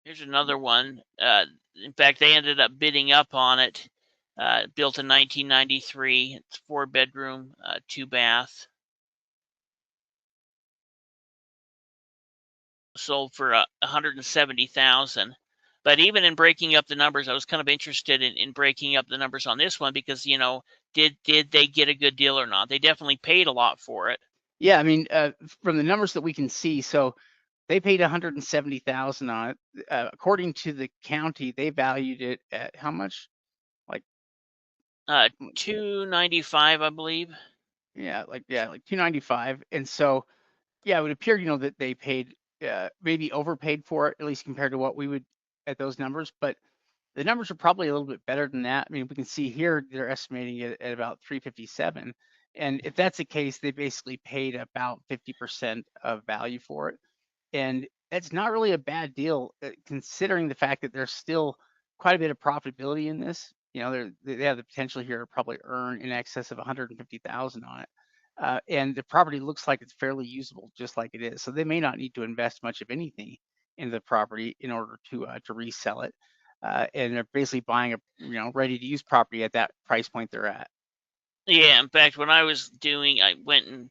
Here's another one. In fact, they ended up bidding up on it. Built in 1993. It's 4-bedroom, 2-bath. Sold for 170,000. But even in breaking up the numbers, I was kind of interested in breaking up the numbers on this one because did they get a good deal or not? They definitely paid a lot for it. Yeah, I mean, from the numbers that we can see, so they paid 170,000 on it. According to the county, they valued it at how much? Like, 295, I believe. like 295. And so, yeah, it would appear, that they paid, maybe overpaid for it, at least compared to what we would at those numbers. But the numbers are probably a little bit better than that. I mean, we can see here they're estimating it at about 357. And if that's the case, they basically paid about 50% of value for it. And that's not really a bad deal, considering the fact that there's still quite a bit of profitability in this. They have the potential here to probably earn in excess of 150,000 on it. And the property looks like it's fairly usable, just like it is. So they may not need to invest much of anything in the property in order to resell it. And they're basically buying a ready to use property at that price point they're at. Yeah, in fact, when I went and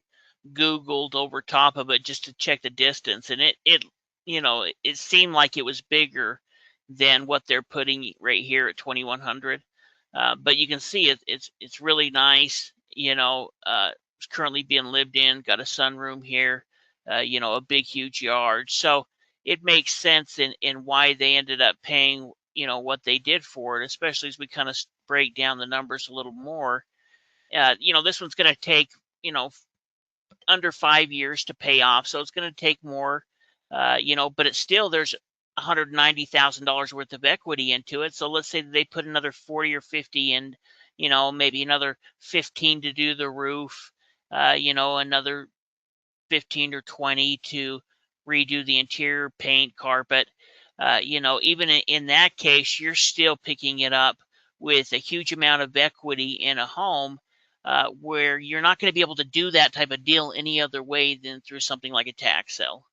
Googled over top of it just to check the distance, and it seemed like it was bigger than what they're putting right here at 2100. But you can see it's really nice. It's currently being lived in. Got a sunroom here. A big huge yard. So it makes sense in why they ended up paying what they did for it, especially as we kind of break down the numbers a little more. This one's going to take under 5 years to pay off, so it's going to take more. But it's still there's $190,000 worth of equity into it. So let's say they put another 40 or 50 in, maybe another 15 to do the roof, another 15 or 20 to redo the interior paint, carpet. Even in that case, you're still picking it up with a huge amount of equity in a home, where you're not going to be able to do that type of deal any other way than through something like a tax sale.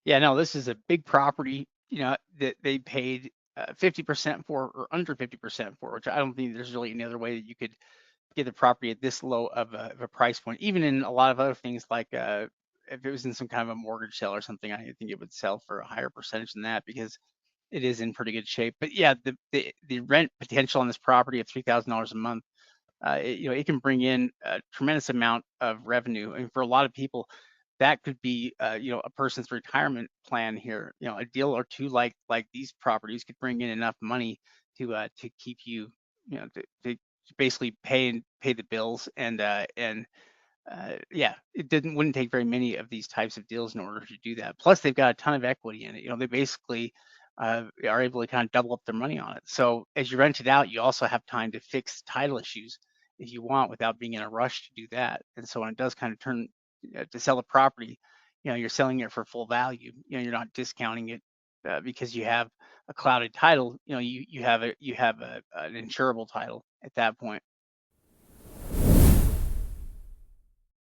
Yeah, no, this is a big property, that they paid 50% for, or under 50% for, which I don't think there's really any other way that you could get the property at this low of a price point. Even in a lot of other things, like if it was in some kind of a mortgage sale or something, I think it would sell for a higher percentage than that because it is in pretty good shape. But yeah, the rent potential on this property of $3,000 a month, it can bring in a tremendous amount of revenue. And for a lot of people, that could be, a person's retirement plan here. A deal or two like these properties could bring in enough money to keep you, to basically pay the bills. And yeah, wouldn't take very many of these types of deals in order to do that. Plus, they've got a ton of equity in it. They basically are able to kind of double up their money on it. So as you rent it out, you also have time to fix title issues if you want without being in a rush to do that. And so when it does kind of turn to sell a property, you're selling it for full value. You're not discounting it because you have a clouded title. You have an insurable title at that point.